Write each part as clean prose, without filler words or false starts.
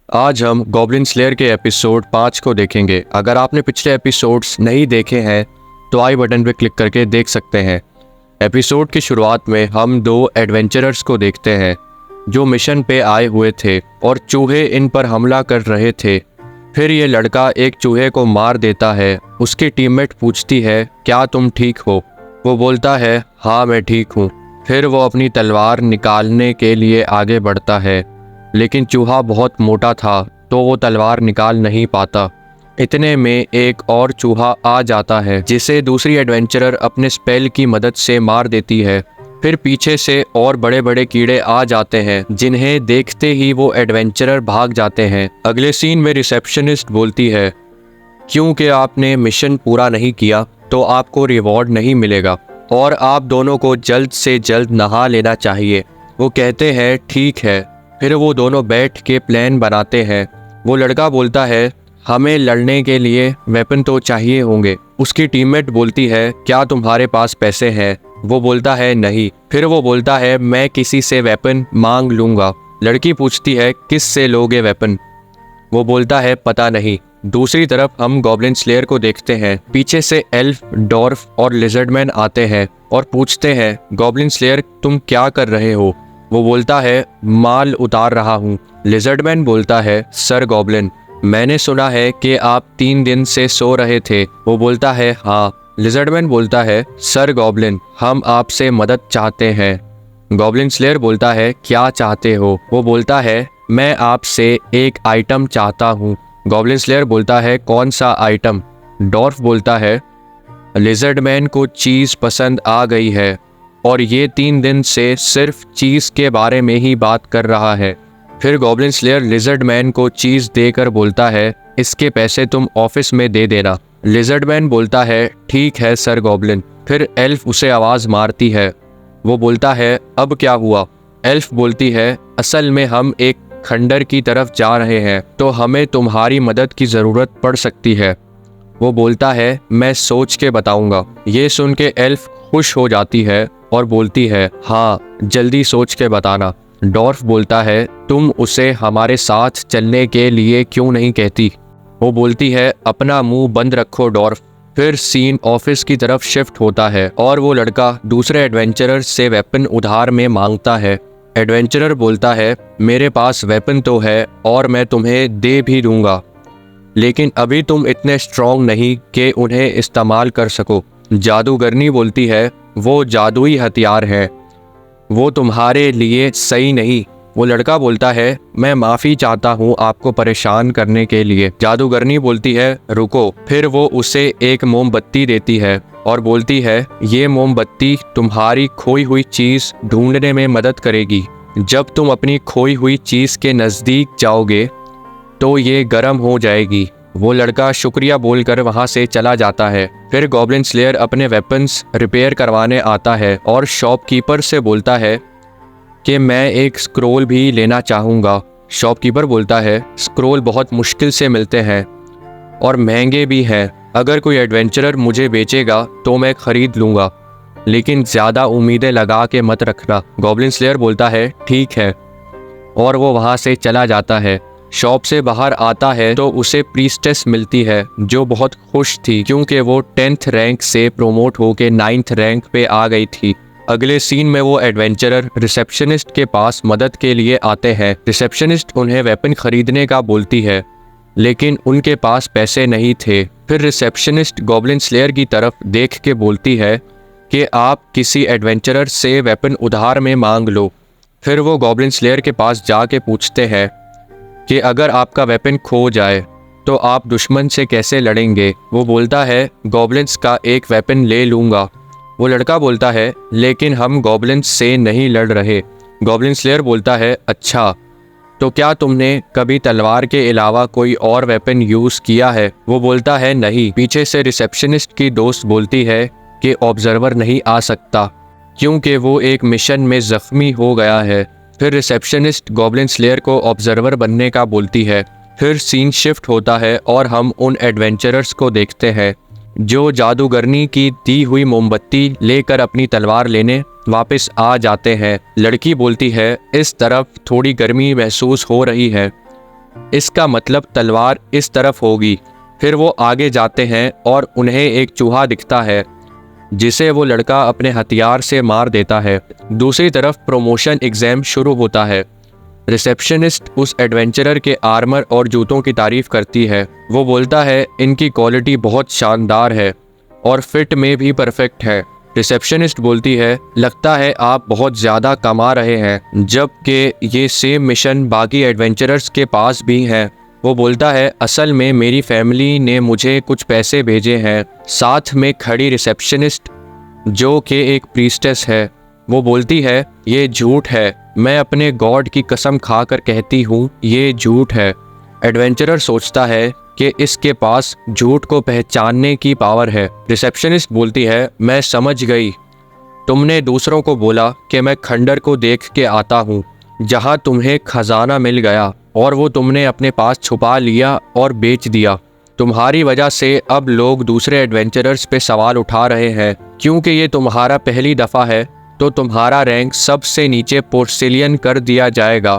आज हम goblin slayer के एपिसोड 5 को देखेंगे। अगर आपने पिछले एपिसोड्स नहीं देखे हैं तो आई बटन पर क्लिक करके देख सकते हैं। एपिसोड की शुरुआत में हम दो एडवेंचरर्स को देखते हैं जो मिशन पे आए हुए थे और चूहे इन पर हमला कर रहे थे। फिर ये लड़का एक चूहे को मार देता है। उसकी टीममेट पूछती है, क्या तुम ठीक हो? वो बोलता है, हाँ मैं ठीक हूँ। फिर वो अपनी तलवार निकालने के लिए आगे बढ़ता है, लेकिन चूहा बहुत मोटा था तो वो तलवार निकाल नहीं पाता। इतने में एक और चूहा आ जाता है जिसे दूसरी एडवेंचरर अपने स्पेल की मदद से मार देती है। फिर पीछे से और बड़े बड़े कीड़े आ जाते हैं जिन्हें देखते ही वो एडवेंचरर भाग जाते हैं। अगले सीन में रिसेप्शनिस्ट बोलती है, क्योंकि आपने मिशन पूरा नहीं किया तो आपको रिवॉर्ड नहीं मिलेगा और आप दोनों को जल्द से जल्द नहा लेना चाहिए। वो कहते हैं ठीक है। फिर वो दोनों बैठ के प्लान बनाते हैं। वो लड़का बोलता है, हमें लड़ने के लिए वेपन तो चाहिए होंगे। उसकी टीममेट बोलती है, क्या तुम्हारे पास पैसे हैं? वो बोलता है नहीं। फिर वो बोलता है, मैं किसी से वेपन मांग लूँगा। लड़की पूछती है, किस से लोगे वेपन? वो बोलता है, पता नहीं। दूसरी तरफ हम गॉब्लिन स्लेयर को देखते हैं। पीछे से एल्फ, डॉर्फ और लिजर्डमैन आते हैं और पूछते हैं, गॉब्लिन स्लेयर तुम क्या कर रहे हो? वो बोलता है, माल उतार रहा हूँ। लिजर्डमैन बोलता है, सर गॉब्लिन, मैंने सुना है कि आप 3 दिन से सो रहे थे। वो बोलता है, हाँ। लिजर्डमैन बोलता है, सर गॉब्लिन, हम आपसे मदद चाहते हैं। गॉब्लिन स्लेयर बोलता है, क्या चाहते हो? वो बोलता है, मैं आपसे एक आइटम चाहता हूँ। गॉब्लिन स्लेयर बोलता है, कौन सा आइटम? डॉर्फ बोलता है, लिजर्डमैन को चीज़ पसंद आ गई है और ये 3 दिन से सिर्फ चीज़ के बारे में ही बात कर रहा है। फिर गॉब्लिन स्लेयर लिजर्डमैन को चीज़ देकर बोलता है, इसके पैसे तुम ऑफिस में दे देना। लिजर्डमैन बोलता है, ठीक है सर गॉब्लिन। फिर एल्फ उसे आवाज़ मारती है। वो बोलता है, अब क्या हुआ? एल्फ बोलती है, असल में हम एक खंडर की तरफ जा रहे हैं तो हमें तुम्हारी मदद की ज़रूरत पड़ सकती है। वो बोलता है, मैं सोच के बताऊंगा। ये सुन के एल्फ खुश हो जाती है और बोलती है, हाँ जल्दी सोच के बताना। डॉर्फ बोलता है, तुम उसे हमारे साथ चलने के लिए क्यों नहीं कहती? वो बोलती है, अपना मुंह बंद रखो डॉर्फ। फिर सीन ऑफिस की तरफ शिफ्ट होता है और वो लड़का दूसरे एडवेंचरर से वेपन उधार में मांगता है। एडवेंचरर बोलता है, मेरे पास वेपन तो है और मैं तुम्हें दे भी दूंगा, लेकिन अभी तुम इतने स्ट्रॉन्ग नहीं कि उन्हें इस्तेमाल कर सको। जादूगरनी बोलती है, वो जादुई हथियार है, वो तुम्हारे लिए सही नहीं। वो लड़का बोलता है, मैं माफ़ी चाहता हूँ आपको परेशान करने के लिए। जादूगरनी बोलती है, रुको। फिर वो उसे एक मोमबत्ती देती है और बोलती है, ये मोमबत्ती तुम्हारी खोई हुई चीज़ ढूंढने में मदद करेगी। जब तुम अपनी खोई हुई चीज़ के नज़दीक जाओगे तो ये गर्म हो जाएगी। वो लड़का शुक्रिया बोलकर वहाँ से चला जाता है। फिर गॉब्लिन स्लेयर अपने वेपन्स रिपेयर करवाने आता है और शॉपकीपर से बोलता है कि मैं एक स्क्रोल भी लेना चाहूँगा। शॉपकीपर बोलता है, स्क्रोल बहुत मुश्किल से मिलते हैं और महंगे भी हैं। अगर कोई एडवेंचरर मुझे बेचेगा तो मैं ख़रीद लूँगा, लेकिन ज़्यादा उम्मीदें लगा के मत रखना। गॉब्लिन स्लेयर बोलता है, ठीक है, और वो वहाँ से चला जाता है। शॉप से बाहर आता है तो उसे प्रीस्टेस मिलती है जो बहुत खुश थी क्योंकि वो 10th रैंक से प्रोमोट होकर 9th रैंक पे आ गई थी। अगले सीन में वो एडवेंचरर रिसेप्शनिस्ट के पास मदद के लिए आते हैं। रिसेप्शनिस्ट उन्हें वेपन खरीदने का बोलती है, लेकिन उनके पास पैसे नहीं थे। फिर रिसेप्शनिस्ट गॉब्लिन स्लेयर की तरफ देख के बोलती है कि आप किसी एडवेंचरर से वेपन उधार में मांग लो। फिर वो गॉब्लिन स्लेयर के पास जाके पूछते हैं कि अगर आपका वेपन खो जाए तो आप दुश्मन से कैसे लड़ेंगे? वो बोलता है, गॉब्लिन्स का एक वेपन ले लूँगा। वो लड़का बोलता है, लेकिन हम गॉब्लिन्स से नहीं लड़ रहे। गॉब्लिन स्लेयर बोलता है, अच्छा, तो क्या तुमने कभी तलवार के अलावा कोई और वेपन यूज़ किया है? वो बोलता है, नहीं। पीछे से रिसेप्शनिस्ट की दोस्त बोलती है कि ऑब्जर्वर नहीं आ सकता क्योंकि वो एक मिशन में ज़ख्मी हो गया है। फिर रिसेप्शनिस्ट गॉब्लिन स्लेयर को ऑब्जर्वर बनने का बोलती है। फिर सीन शिफ्ट होता है और हम उन एडवेंचरर्स को देखते हैं जो जादूगरनी की दी हुई मोमबत्ती लेकर अपनी तलवार लेने वापस आ जाते हैं। लड़की बोलती है, इस तरफ थोड़ी गर्मी महसूस हो रही है। इसका मतलब तलवार इस तरफ होगी। फिर वो आगे जाते हैं और उन्हें एक चूहा दिखता है जिसे वो लड़का अपने हथियार से मार देता है। दूसरी तरफ प्रमोशन एग्जाम शुरू होता है। रिसेप्शनिस्ट उस एडवेंचरर के आर्मर और जूतों की तारीफ करती है। वो बोलता है इनकी क्वालिटी बहुत शानदार है और फिट में भी परफेक्ट है। रिसेप्शनिस्ट बोलती है लगता है आप बहुत ज़्यादा कमा रहे हैं, जबकि ये सेम मिशन बाकी एडवेंचरर्स के पास भी हैं। वो बोलता है असल में मेरी फैमिली ने मुझे कुछ पैसे भेजे हैं। साथ में खड़ी रिसेप्शनिस्ट जो कि एक प्रीस्टेस है, वो बोलती है ये झूठ है, मैं अपने गॉड की कसम खाकर कहती हूँ ये झूठ है। एडवेंचरर सोचता है कि इसके पास झूठ को पहचानने की पावर है। रिसेप्शनिस्ट बोलती है मैं समझ गई, तुमने दूसरों को बोला कि मैं खंडर को देख के आता हूँ जहाँ तुम्हें खजाना मिल गया और वो तुमने अपने पास छुपा लिया और बेच दिया। तुम्हारी वजह से अब लोग दूसरे एडवेंचरर्स पे सवाल उठा रहे हैं। क्योंकि ये तुम्हारा पहली दफ़ा है तो तुम्हारा रैंक सबसे नीचे पोर्सिलियन कर दिया जाएगा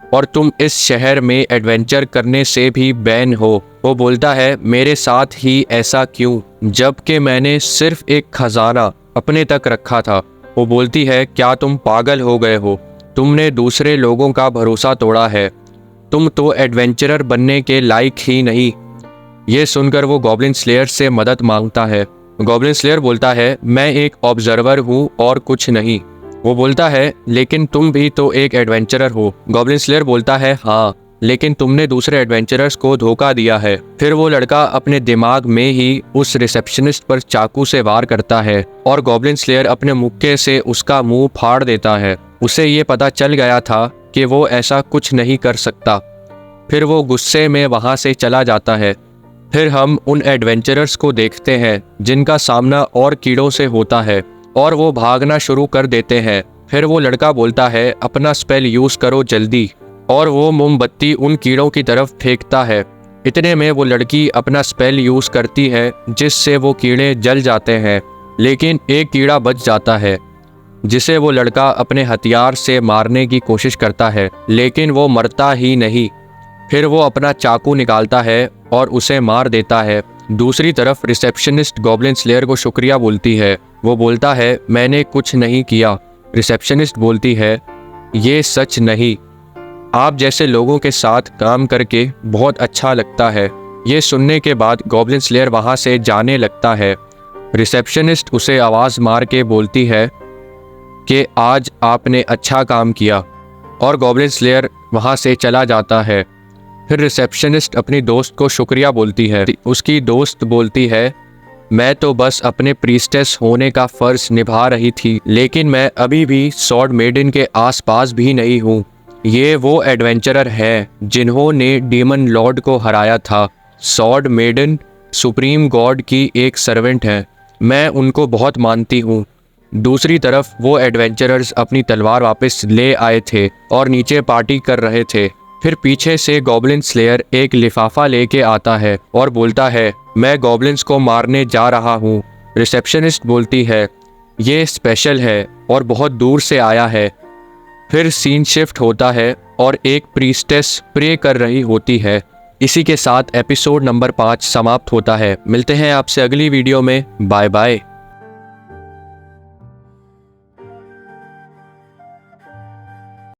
और तुम इस शहर में एडवेंचर करने से भी बैन हो। वो बोलता है मेरे साथ ही ऐसा क्यों, जबकि मैंने सिर्फ एक खजाना अपने तक रखा था। वो बोलती है क्या तुम पागल हो गए हो, तुमने दूसरे लोगों का भरोसा तोड़ा है, तुम तो एडवेंचरर बनने के लायक ही नहीं। ये सुनकर वो गॉब्लिन स्लेयर से मदद मांगता है। गॉब्लिन स्लेयर बोलता है मैं एक ऑब्जर्वर हूँ और कुछ नहीं। वो बोलता है लेकिन तुम भी तो एक एडवेंचरर हो। गॉब्लिन स्लेयर बोलता है हाँ, लेकिन तुमने दूसरे एडवेंचरर्स को धोखा दिया है। फिर वो लड़का अपने दिमाग में ही उस रिसेप्शनिस्ट पर चाकू से वार करता है और गॉब्लिन स्लेयर अपने मुक्के से उसका मुंह फाड़ देता है। उसे ये पता चल गया था कि वो ऐसा कुछ नहीं कर सकता। फिर वो गुस्से में वहाँ से चला जाता है। फिर हम उन एडवेंचरर्स को देखते हैं जिनका सामना और कीड़ों से होता है और वो भागना शुरू कर देते हैं। फिर वो लड़का बोलता है अपना स्पेल यूज़ करो जल्दी, और वो मोमबत्ती उन कीड़ों की तरफ फेंकता है। इतने में वो लड़की अपना स्पेल यूज़ करती है जिससे वो कीड़े जल जाते हैं, लेकिन एक कीड़ा बच जाता है जिसे वो लड़का अपने हथियार से मारने की कोशिश करता है, लेकिन वो मरता ही नहीं। फिर वो अपना चाकू निकालता है और उसे मार देता है। दूसरी तरफ रिसेप्शनिस्ट गॉब्लिन स्लेयर को शुक्रिया बोलती है। वो बोलता है मैंने कुछ नहीं किया। रिसेप्शनिस्ट बोलती है ये सच नहीं, आप जैसे लोगों के साथ काम करके बहुत अच्छा लगता है। ये सुनने के बाद गॉब्लिन स्लेयर वहाँ से जाने लगता है। रिसेप्शनिस्ट उसे आवाज़ मार के बोलती है कि आज आपने अच्छा काम किया, और गॉब्लिन स्लेयर वहाँ से चला जाता है। फिर रिसेप्शनिस्ट अपनी दोस्त को शुक्रिया बोलती है। उसकी दोस्त बोलती है मैं तो बस अपने प्रीस्टेस होने का फ़र्ज निभा रही थी, लेकिन मैं अभी भी सॉर्ड मेडन के आसपास भी नहीं हूँ। ये वो एडवेंचरर हैं जिन्होंने डीमन लॉर्ड को हराया था। सॉर्ड मेडन सुप्रीम गॉड की एक सर्वेंट है, मैं उनको बहुत मानती हूँ। दूसरी तरफ वो एडवेंचरर्स अपनी तलवार वापस ले आए थे और नीचे पार्टी कर रहे थे। फिर पीछे से गॉब्लिन स्लेयर एक लिफाफा लेके आता है और बोलता है मैं गॉब्लिन्स को मारने जा रहा हूँ। रिसेप्शनिस्ट बोलती है ये स्पेशल है और बहुत दूर से आया है। फिर सीन शिफ्ट होता है और एक प्रीस्टेस प्रे कर रही होती है। इसी के साथ एपिसोड नंबर 5 समाप्त होता है। मिलते हैं आपसे अगली वीडियो में। Bye bye.